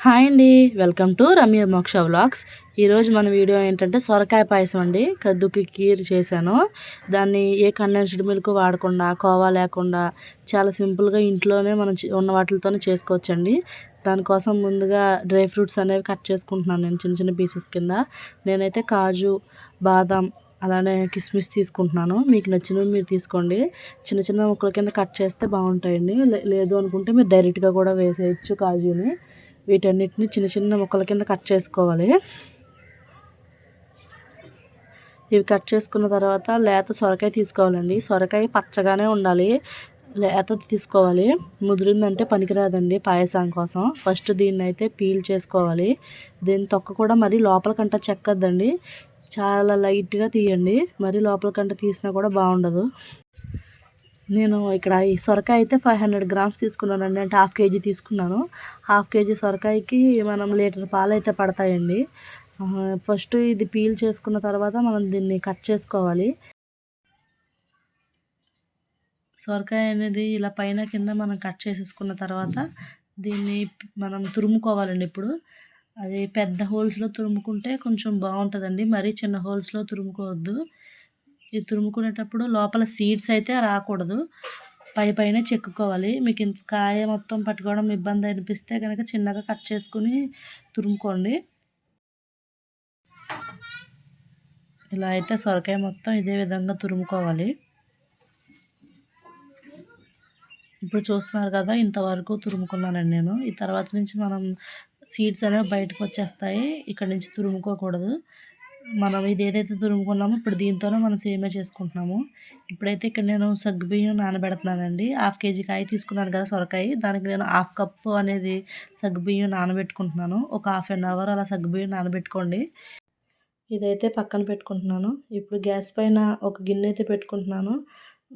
Hi అండి. Welcome to Ramya మోక్ష vlogs. ఈరోజు మన వీడియో ఏంటంటే సొరకాయ పాయసం అండి. కద్దుకి కీర్ చేశాను. దాన్ని ఏ కండెన్స్డ్ మిల్క్ వాడకుండా, కోవా లేకుండా చాలా సింపుల్గా ఇంట్లోనే మనం ఉన్న వాటితోనే చేసుకోవచ్చండి. దానికోసం ముందుగా డ్రై ఫ్రూట్స్ అనేవి కట్ చేసుకుంటున్నాను నేను చిన్న చిన్న పీసెస్ కింద. నేనైతే కాజు, బాదం అలానే కిస్మిస్ తీసుకుంటున్నాను. మీకు నచ్చినవి మీరు తీసుకోండి. చిన్న చిన్న ముక్కల కింద కట్ చేస్తే బాగుంటాయండి. లేదు అనుకుంటే మీరు డైరెక్ట్గా కూడా వేసేయచ్చు కాజుని. వీటన్నిటిని చిన్న చిన్న ముక్కల కింద కట్ చేసుకోవాలి. ఇవి కట్ చేసుకున్న తర్వాత లేత సొరకాయ తీసుకోవాలండి. సొరకాయ పచ్చగానే ఉండాలి, లేతది తీసుకోవాలి. ముదిరిందంటే పనికిరాదండి పాయసం కోసం. ఫస్ట్ దీన్ని అయితే పీల్ చేసుకోవాలి. దీని తొక్క కూడా మరీ లోపలికంట చెక్కద్దండి, చాలా లైట్గా తీయండి. మరీ లోపలికంట తీసినా కూడా బాగుండదు. నేను ఇక్కడ ఈ సొరకాయ అయితే 500 గ్రామ్స్ తీసుకున్నానండి. అంటే హాఫ్ కేజీ తీసుకున్నాను. హాఫ్ కేజీ సొరకాయకి మనం లీటర్ పాలు అయితే పడతాయండి. ఫస్ట్ ఇది పీల్ చేసుకున్న తర్వాత మనం దీన్ని కట్ చేసుకోవాలి. సొరకాయ అనేది ఇలా పైన కింద మనం కట్ చేసేసుకున్న తర్వాత దీన్ని మనం తురుముకోవాలండి. ఇప్పుడు అది పెద్ద హోల్స్లో తురుముకుంటే కొంచెం బాగుంటుందండి. మరీ చిన్న హోల్స్లో తురుముకోవద్దు. ఇది తురుముకునేటప్పుడు లోపల సీడ్స్ అయితే రాకూడదు, పైనే చెక్కుకోవాలి. మీకు ఇంత కాయ మొత్తం పట్టుకోవడం ఇబ్బంది అనిపిస్తే కనుక చిన్నగా కట్ చేసుకుని తురుముకోండి. ఇలా అయితే సొరకాయ మొత్తం ఇదే విధంగా తురుముకోవాలి. ఇప్పుడు చూస్తున్నారు కదా, ఇంతవరకు తురుముకున్నానండి నేను. ఈ తర్వాత నుంచి మనం సీడ్స్ అనేవి బయటకు వచ్చేస్తాయి. ఇక్కడ నుంచి తురుముకోకూడదు. మనం ఇది ఏదైతే తురుముకున్నామో ఇప్పుడు దీంతోనే మనం సేమియా చేసుకుంటున్నాము. ఇప్పుడైతే ఇక్కడ నేను సగ్గుబియ్యం నానబెడుతున్నానండి. హాఫ్ కేజీ కాయ తీసుకున్నాను కదా సొరకాయ, దానికి నేను హాఫ్ కప్పు అనేది సగ్గుబియ్యం నానబెట్టుకుంటున్నాను. ఒక హాఫ్ అన్ అవర్ అలా సగ్గుబియ్యం నానబెట్టుకోండి. ఇదైతే పక్కన పెట్టుకుంటున్నాను. ఇప్పుడు గ్యాస్ పైన ఒక గిన్నె అయితే పెట్టుకుంటున్నాను.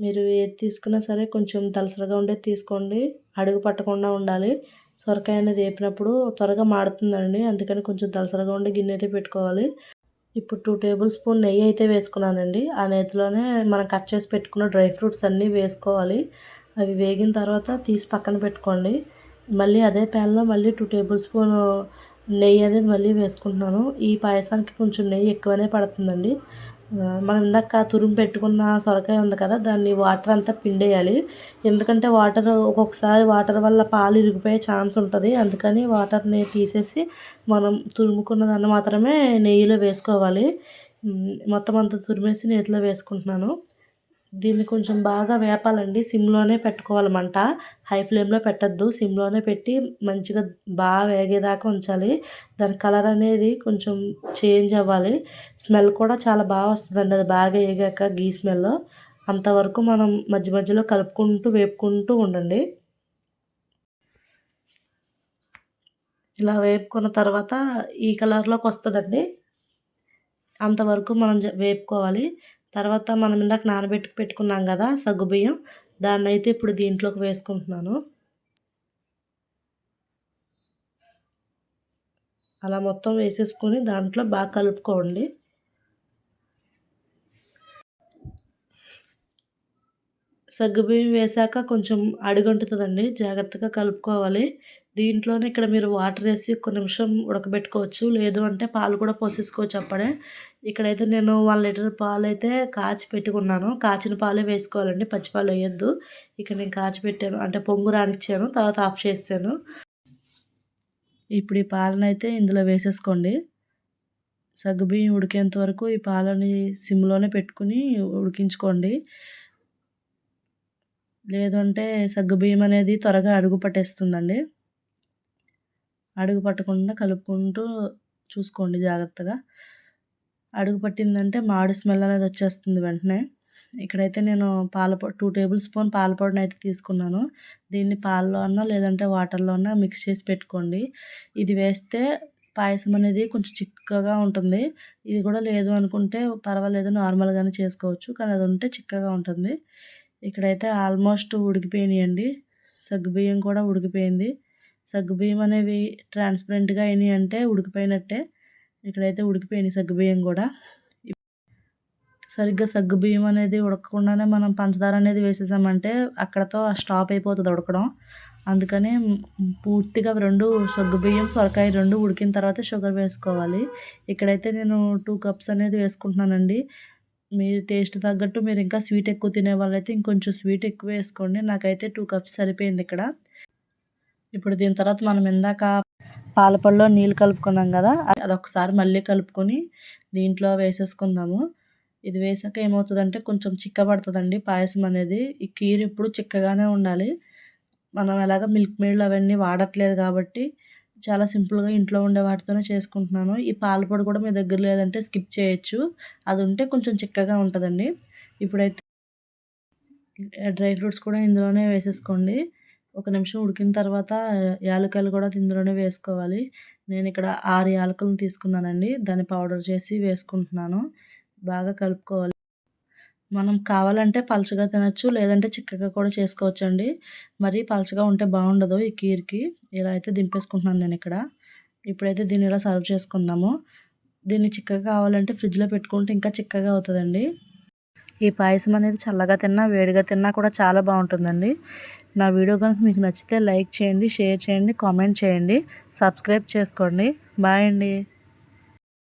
మీరు ఏది తీసుకున్నా సరే కొంచెం దలసరిగా ఉండేది తీసుకోండి, అడుగు పట్టకుండా ఉండాలి. సొరకాయ అనేది వేపినప్పుడు త్వరగా మాడుతుందండి, అందుకని కొంచెం దలసరిగా ఉండే గిన్నె అయితే పెట్టుకోవాలి. ఇప్పుడు 2 టేబుల్ స్పూన్ నెయ్యి అయితే వేసుకున్నానండి. ఆ నెయ్యిలోనే మనం కట్ చేసి పెట్టుకున్న డ్రై ఫ్రూట్స్ అన్నీ వేసుకోవాలి. అవి వేగిన తర్వాత తీసి పక్కన పెట్టుకోండి. మళ్ళీ అదే ప్యాన్లో మళ్ళీ 2 టేబుల్ స్పూన్ నెయ్యి అనేది మళ్ళీ వేసుకుంటున్నాను. ఈ పాయసానికి కొంచెం నెయ్యి ఎక్కువనే పడుతుందండి. మనం ఇందాక తురుము పెట్టుకున్న సొరకాయ ఉంది కదా, దాన్ని వాటర్ అంతా పిండేయాలి. ఎందుకంటే వాటర్ ఒక్కొక్కసారి వాటర్ వల్ల పాలు ఇరిగిపోయే ఛాన్స్ ఉంటుంది. అందుకని వాటర్ని తీసేసి మనం తురుముకున్న దాన్ని మాత్రమే నెయ్యిలో వేసుకోవాలి. మొత్తం అంతా తురిమేసి నేతిలో వేసుకుంటున్నాను. దీన్ని కొంచెం బాగా వేపాలండి. సిమ్లోనే పెట్టుకోవాలి మంట. హై ఫ్లేమ్లో పెట్టద్దు, సిమ్లోనే పెట్టి మంచిగా బాగా వేగేదాకా ఉంచాలి. దాని కలర్ అనేది కొంచెం చేంజ్ అవ్వాలి. స్మెల్ కూడా చాలా బాగా వస్తుందండి అది బాగా వేగాక, గీ స్మెల్. అంతవరకు మనం మధ్య మధ్యలో కలుపుకుంటూ వేపుకుంటూ ఉండండి. ఇలా వేపుకున్న తర్వాత ఈ కలర్లోకి వస్తుందండి. అంతవరకు మనం వేపుకోవాలి. తర్వాత మనం ఇందాక పెట్టుకున్నాం కదా సగ్గుబియ్యం, దాన్నైతే ఇప్పుడు దీంట్లోకి వేసుకుంటున్నాను. అలా మొత్తం వేసేసుకొని దాంట్లో బాగా కలుపుకోండి. సగ్గుబియ్యం వేసాక కొంచెం అడుగంటుతుందండి, జాగ్రత్తగా కలుపుకోవాలి. దీంట్లోనే ఇక్కడ మీరు వాటర్ వేసి ఒక్క నిమిషం ఉడకబెట్టుకోవచ్చు, లేదు అంటే పాలు కూడా పోసేసుకోవచ్చు అప్పుడే. ఇక్కడైతే నేను 1 లీటర్ పాలు అయితే కాచి పెట్టుకున్నాను. కాచిన పాలే వేసుకోవాలండి, పచ్చిపాలు వేయొద్దు. ఇక్కడ నేను కాచి పెట్టాను, అంటే పొంగు రానిచ్చాను, తర్వాత ఆఫ్ చేసాను. ఇప్పుడు ఈ పాలనైతే ఇందులో వేసేసుకోండి. సగ్గుబియ్యం ఉడికేంత వరకు ఈ పాలని సిమ్లోనే పెట్టుకుని ఉడికించుకోండి. లేదంటే సగ్గుబియ్యం అనేది త్వరగా అడుగు పట్టేస్తుందండి. అడుగు పట్టకుండా కలుపుకుంటూ చూసుకోండి జాగ్రత్తగా. అడుగు పట్టిందంటే మాడు స్మెల్ అనేది వచ్చేస్తుంది వెంటనే. ఇక్కడైతే నేను 2 టేబుల్ స్పూన్ పాల పొడిని అయితే తీసుకున్నాను. దీన్ని పాలలో అన్నా లేదంటే వాటర్లో అన్నా మిక్స్ చేసి పెట్టుకోండి. ఇది వేస్తే పాయసం అనేది కొంచెం చిక్కగా ఉంటుంది. ఇది కూడా లేదు అనుకుంటే పర్వాలేదు, నార్మల్గానే చేసుకోవచ్చు, కానీ అది ఉంటే చిక్కగా ఉంటుంది. ఇక్కడైతే ఆల్మోస్ట్ ఉడికిపోయినాయండి. సగ్గుబియ్యం కూడా ఉడికిపోయింది. సగ్గుబియ్యం అనేవి ట్రాన్స్పరెంట్గా అయినాయి అంటే ఉడికిపోయినట్టే. ఇక్కడైతే ఉడికిపోయినాయి సగ్గుబియ్యం కూడా. సరిగ్గా సగ్గుబియ్యం అనేది ఉడకకుండానే మనం పంచదార అనేది వేసేసామంటే అక్కడతో స్టాప్ అయిపోతుంది ఉడకడం. అందుకనే పూర్తిగా 2 సగ్గుబియ్యం, సొరకాయ 2 ఉడికిన తర్వాత షుగర్ వేసుకోవాలి. ఇక్కడైతే నేను 2 కప్స్ అనేది వేసుకుంటున్నానండి. మీ టేస్ట్ తగ్గట్టు మీరు ఇంకా స్వీట్ ఎక్కువ తినే వాళ్ళైతే ఇంకొంచెం స్వీట్ ఎక్కువ వేసుకోండి. నాకైతే 2 కప్స్ సరిపోయింది ఇక్కడ. ఇప్పుడు దీని తర్వాత మనం ఇందాక పాలపొడిలో నీళ్ళు కలుపుకున్నాం కదా, అదొకసారి మళ్ళీ కలుపుకొని దీంట్లో వేసేసుకుందాము. ఇది వేసాక ఏమవుతుందంటే కొంచెం చిక్కబడుతుందండి పాయసం అనేది. ఈ కీర్ ఎప్పుడు చిక్కగానే ఉండాలి. మనం ఎలాగ మిల్క్ మేడ్లు అవన్నీ వాడట్లేదు కాబట్టి చాలా సింపుల్గా ఇంట్లో ఉండే వాటితోనే చేసుకుంటున్నాను. ఈ పాలపొడి కూడా మీ దగ్గర లేదంటే స్కిప్ చేయొచ్చు. అది ఉంటే కొంచెం చిక్కగా ఉంటుందండి. ఇప్పుడైతే డ్రై ఫ్రూట్స్ కూడా ఇందులోనే వేసేసుకోండి. ఒక నిమిషం ఉడికిన తర్వాత యాలకులు కూడా ఇందులోనే వేసుకోవాలి. నేను ఇక్కడ 6 యాలకులను తీసుకున్నానండి. దాన్ని పౌడర్ చేసి వేసుకుంటున్నాను. బాగా కలుపుకోవాలి. మనం కావాలంటే పలచగా తినొచ్చు, లేదంటే చిక్కగా కూడా చేసుకోవచ్చండి. మరీ పలచగా ఉంటే బాగుండదు ఈ కీర్‌కి. ఇలా అయితే దింపేసుకుంటున్నాను నేనిక్కడ. ఇప్పుడైతే దీన్ని ఇలా సర్వ్ చేసుకుందాము. దీన్ని చిక్కగా కావాలంటే ఫ్రిడ్జ్‌లో పెట్టుకుంటే ఇంకా చిక్కగా అవుతదండి. ఈ పాయసం అనేది చల్లగా తిన్నా, వేడిగా తిన్నా కూడా చాలా బాగుంటుందండి. నా వీడియో కనుక మీకు నచ్చితే లైక్ చేయండి, షేర్ చేయండి, కామెంట్ చేయండి, సబ్స్క్రైబ్ చేసుకోండి. బాయ్ అండి.